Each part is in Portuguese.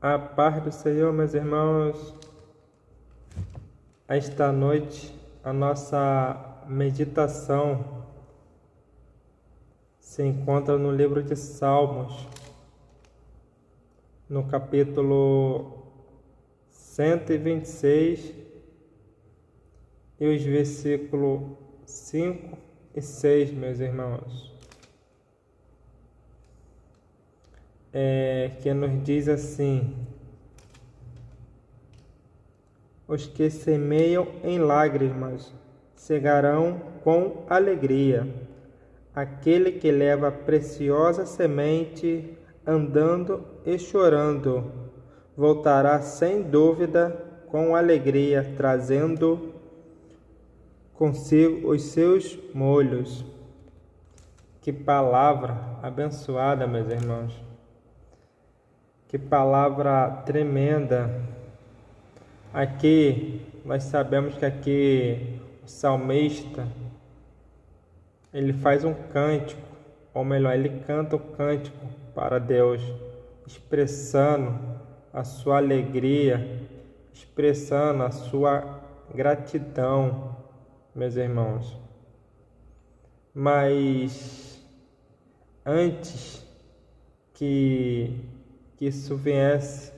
A paz do Senhor, meus irmãos. Esta noite, a nossa meditação se encontra no livro de Salmos, no capítulo 126 e os versículos 5 e 6, meus irmãos. Que nos diz assim: os que semeiam em lágrimas cegarão com alegria. Aquele que leva a preciosa semente andando e chorando, voltará sem dúvida com alegria, trazendo consigo os seus molhos. Que palavra abençoada, meus irmãos. Que palavra tremenda. Aqui, nós sabemos que aqui o salmista, ele faz um cântico, ou melhor, ele canta o cântico para Deus, expressando a sua alegria, expressando a sua gratidão, meus irmãos. Mas antes que isso viesse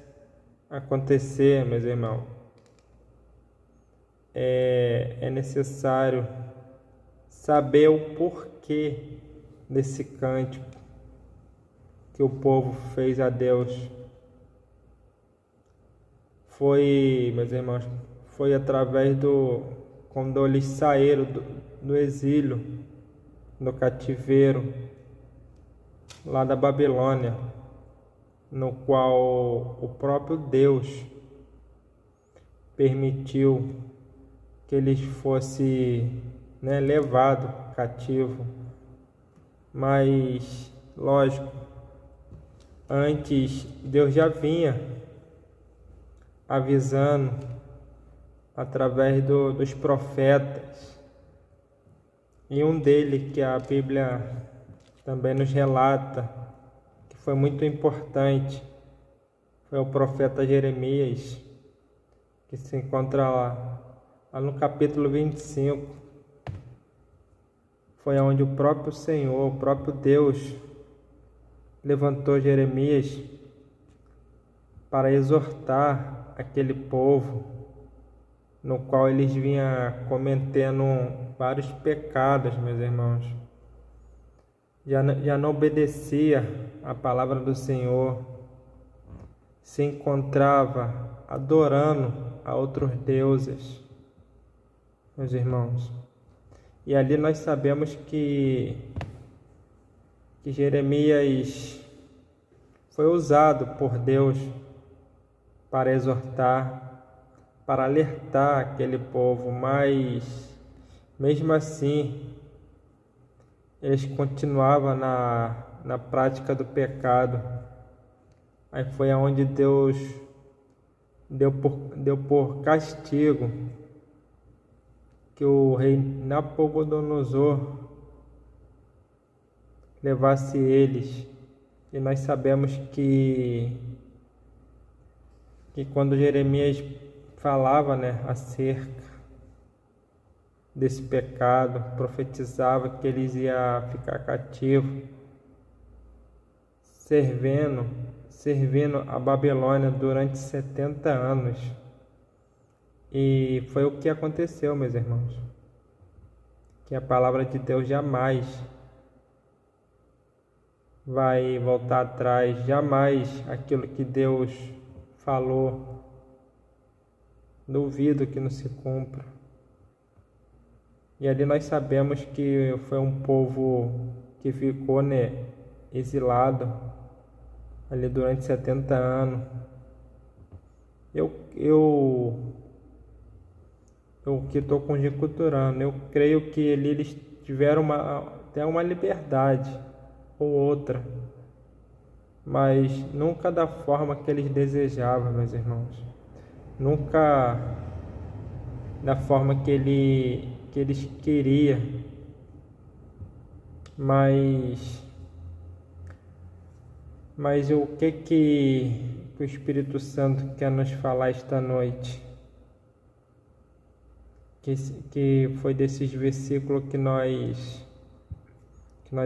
a acontecer, meus irmãos, é necessário saber o porquê desse cântico que o povo fez a Deus. Meus irmãos, foi através quando eles saíram do exílio, do cativeiro, lá da Babilônia, no qual o próprio Deus permitiu que eles fossem levados cativo. Mas, lógico, antes Deus já vinha avisando através dos profetas, e um deles que a Bíblia também nos relata que foi muito importante foi o profeta Jeremias, que se encontra lá no capítulo 25. Foi onde o próprio Senhor, o próprio Deus, levantou Jeremias para exortar aquele povo, no qual eles vinham cometendo vários pecados, meus irmãos. Já não obedecia a palavra do Senhor, se encontrava adorando a outros deuses, meus irmãos. E ali nós sabemos que Jeremias foi usado por Deus para exortar, para alertar aquele povo, mas mesmo assim eles continuavam na prática do pecado. Aí foi aonde Deus deu por castigo que o rei Nabucodonosor levasse eles. E nós sabemos que quando Jeremias falava acerca desse pecado, profetizava que eles iam ficar cativos, servindo a Babilônia durante 70 anos. E foi o que aconteceu, meus irmãos. Que a palavra de Deus jamais vai voltar atrás, jamais aquilo que Deus falou, duvido que não se cumpra. E ali nós sabemos que foi um povo que ficou exilado ali durante 70 anos. Eu que estou conjecturando, eu creio que eles tiveram até uma liberdade ou outra, mas nunca da forma que eles desejavam, meus irmãos. Nunca da forma que eles queriam. Mas o que o Espírito Santo quer nos falar esta noite? Que foi desses versículos que nós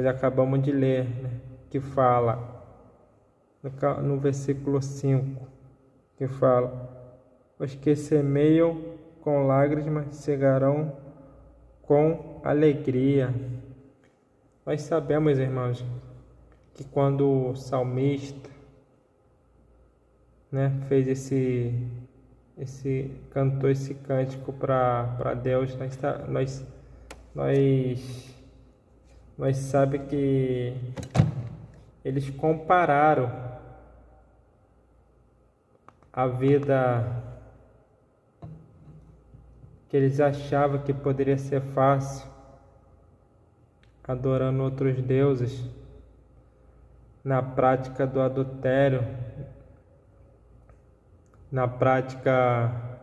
acabamos de ler, né? Que fala no versículo 5, que fala: os que semeiam com lágrimas cegarão com alegria. Nós sabemos, irmãos, que quando o salmista, né, cantou esse cântico para Deus, nós sabe que eles compararam a vida que eles achavam que poderia ser fácil, adorando outros deuses, na prática do adultério, na prática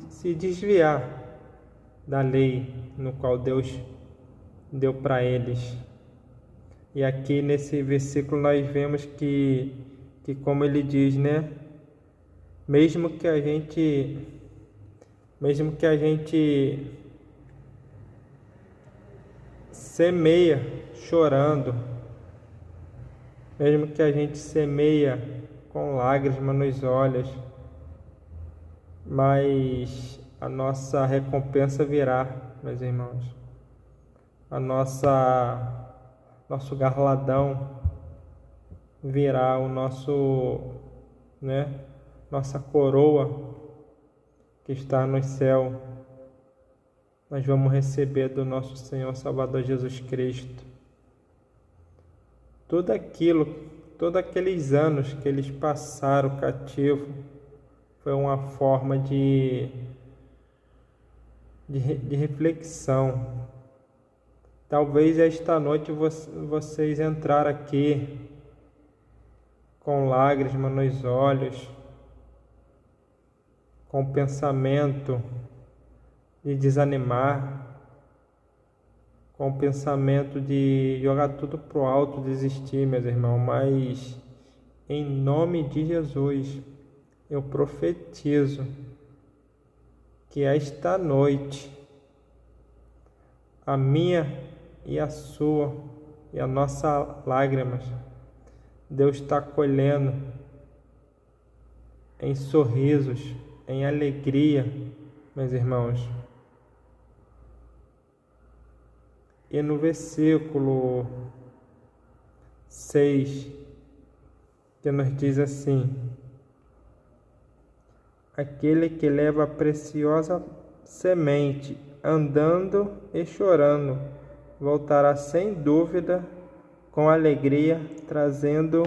se desviar da lei no qual Deus deu para eles. E aqui nesse versículo nós vemos que como ele diz, né? Mesmo que a gente semeia chorando, mesmo que a gente semeia com lágrimas nos olhos, mas a nossa recompensa virá, meus irmãos. Nosso galardão virá, nossa coroa que está no céu. Nós vamos receber do nosso Senhor Salvador Jesus Cristo. Todos aqueles anos que eles passaram cativo foi uma forma de reflexão. Talvez esta noite vocês entraram aqui com lágrimas nos olhos, com o pensamento de desanimar, com o pensamento de jogar tudo pro alto, desistir, meus irmãos, mas em nome de Jesus eu profetizo que esta noite a minha e a sua e a nossa lágrimas Deus está colhendo em sorrisos, em alegria, meus irmãos. E no versículo 6, que nos diz assim: aquele que leva a preciosa semente, andando e chorando, voltará sem dúvida com alegria, trazendo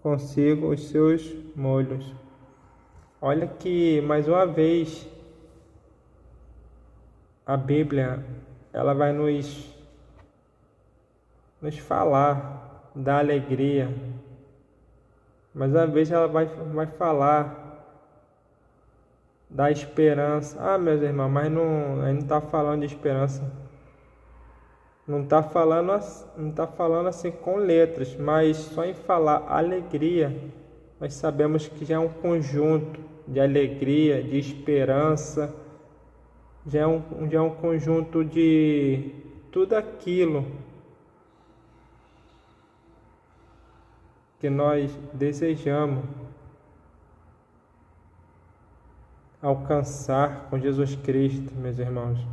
consigo os seus molhos. Olha que, mais uma vez, a Bíblia ela vai nos falar da alegria, mas às vezes ela vai falar da esperança. Ah, meus irmãos, mas não está falando de esperança. Não está falando assim com letras, mas só em falar alegria, nós sabemos que já é um conjunto de alegria, de esperança, já é um conjunto de tudo aquilo que nós desejamos alcançar com Jesus Cristo, meus irmãos.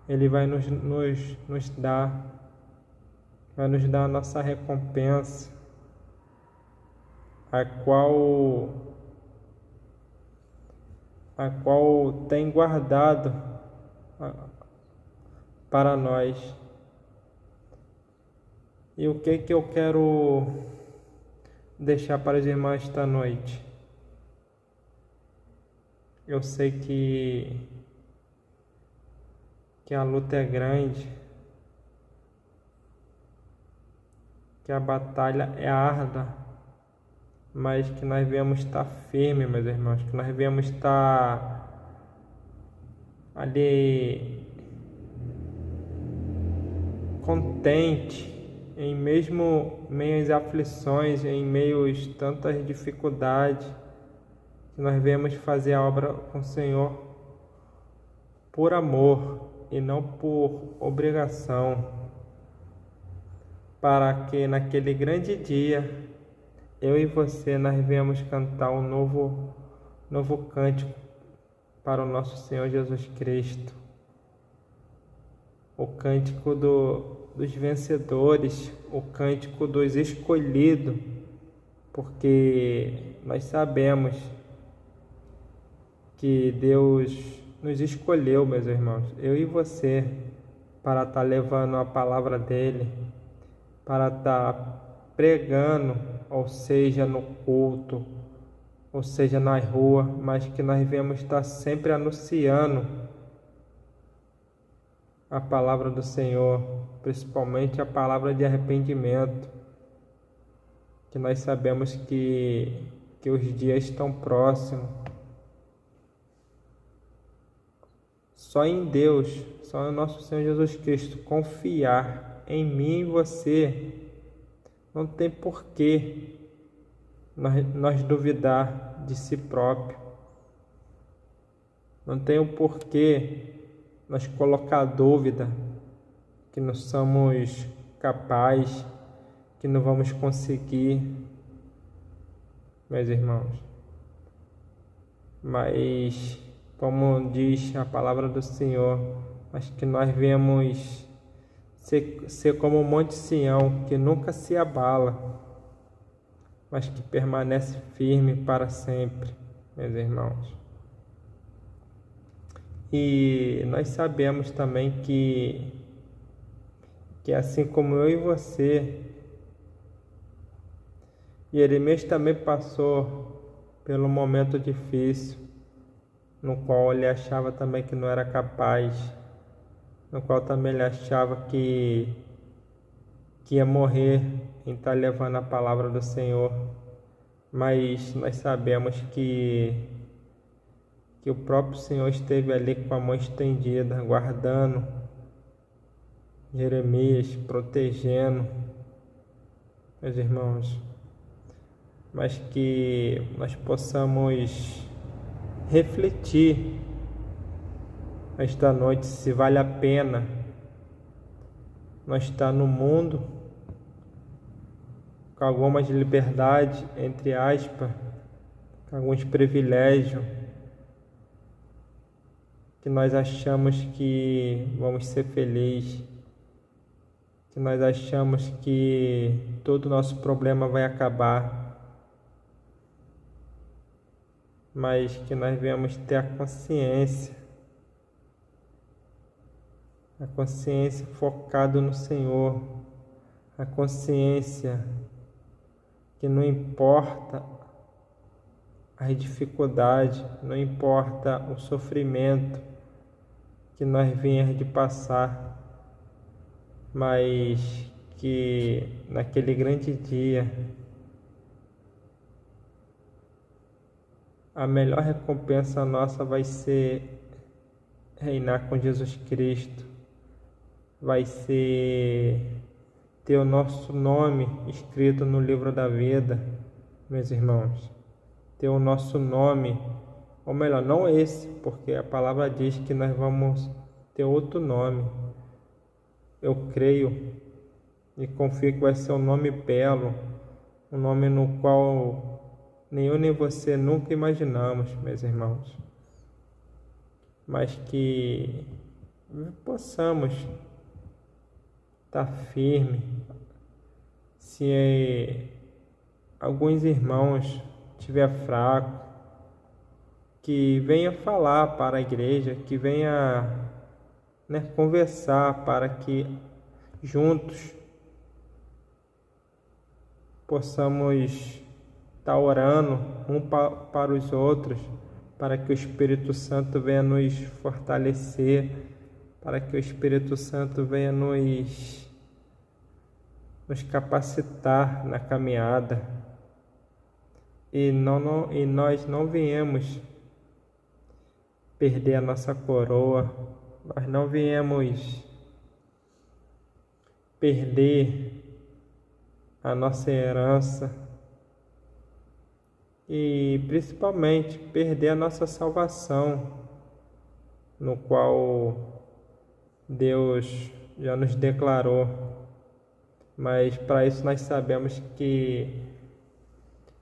Ele vai nos dar a nossa recompensa, a qual tem guardado para nós. E o que eu quero deixar para os irmãos esta noite? Eu sei que a luta é grande, que a batalha é árdua, mas que nós viemos estar firmes, meus irmãos, que nós viemos estar ali contente em mesmo meio às aflições, em meio a tantas dificuldades, que nós viemos fazer a obra com o Senhor por amor e não por obrigação, para que naquele grande dia eu e você nós viemos cantar um novo cântico para o nosso Senhor Jesus Cristo, o cântico dos vencedores, o cântico dos escolhidos, porque nós sabemos que Deus nos escolheu, meus irmãos, eu e você, para estar levando a palavra dele, para estar pregando, ou seja, no culto, ou seja, na rua, mas que nós devemos estar sempre anunciando a palavra do Senhor, principalmente a palavra de arrependimento, que nós sabemos que os dias estão próximos. Só em Deus, só no nosso Senhor Jesus Cristo, confiar em mim e você, não tem porquê nós duvidar de si próprio. Não tem o porquê nós colocar dúvida que não somos capazes, que não vamos conseguir, meus irmãos. Mas, como diz a palavra do Senhor, mas que nós viemos ser como o Monte Sião, que nunca se abala, mas que permanece firme para sempre, meus irmãos. E nós sabemos também que assim como eu e você, Jeremias também passou pelo momento difícil, no qual ele achava também que não era capaz, no qual também ele achava que ia morrer em estar levando a palavra do Senhor. Mas nós sabemos que o próprio Senhor esteve ali com a mão estendida, guardando Jeremias, protegendo, meus irmãos. Mas que nós possamos refletir esta noite se vale a pena nós estar no mundo com algumas liberdades, entre aspas, com alguns privilégios, que nós achamos que vamos ser felizes, que nós achamos que todo o nosso problema vai acabar, mas que nós viemos ter a consciência focada no Senhor, a consciência que não importa as dificuldades, não importa o sofrimento que nós venhamos de passar, mas que naquele grande dia a melhor recompensa nossa vai ser reinar com Jesus Cristo, vai ser ter o nosso nome escrito no livro da vida, meus irmãos. Ter o nosso nome, ou melhor, não esse, porque a palavra diz que nós vamos ter outro nome. Eu creio e confio que vai ser um nome belo, um nome no qual nem eu nem você nunca imaginamos, meus irmãos. Mas que possamos estar firme. Se alguns irmãos estiver fraco, que venha falar para a igreja, que venha conversar, para que juntos possamos estar orando um para os outros, para que o Espírito Santo venha nos fortalecer, para que o Espírito Santo venha nos capacitar na caminhada, e nós não viemos perder a nossa coroa, nós não viemos perder a nossa herança e principalmente perder a nossa salvação, no qual Deus já nos declarou. Mas para isso nós sabemos que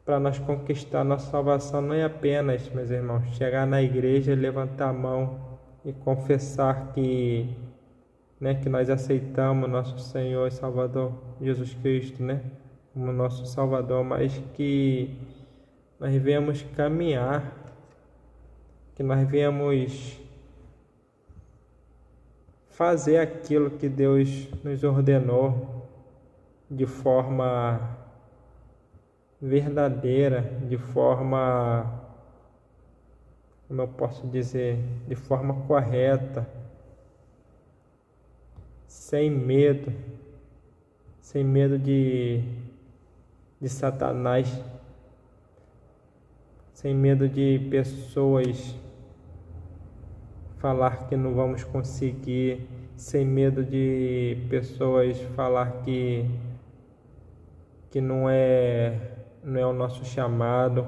para nós conquistar a nossa salvação não é apenas, meus irmãos, chegar na igreja, levantar a mão e confessar que nós aceitamos nosso Senhor e Salvador Jesus Cristo, como nosso Salvador, mas que nós viemos caminhar, que nós viemos fazer aquilo que Deus nos ordenou de forma verdadeira, de forma, como eu posso dizer, de forma correta, sem medo de Satanás, sem medo de pessoas falar que não vamos conseguir, sem medo de pessoas falar que não é o nosso chamado,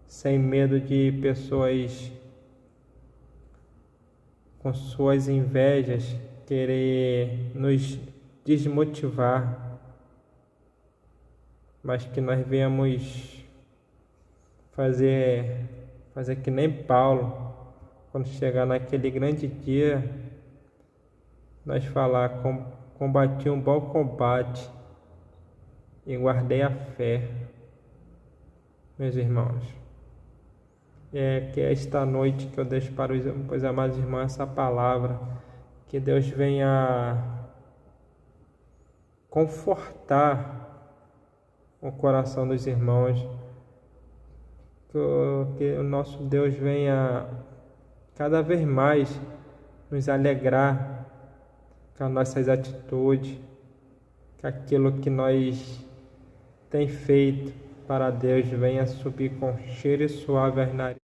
sem medo de pessoas com suas invejas querer nos desmotivar, mas que nós viemos fazer que nem Paulo, quando chegar naquele grande dia, nós falar: combati um bom combate e guardei a fé. Meus irmãos, que é esta noite que eu deixo para os amados irmãos essa palavra, que Deus venha confortar o coração dos irmãos, que o nosso Deus venha cada vez mais nos alegrar com as nossas atitudes, que aquilo que nós tem feito para Deus venha subir com cheiro e suave às narinas.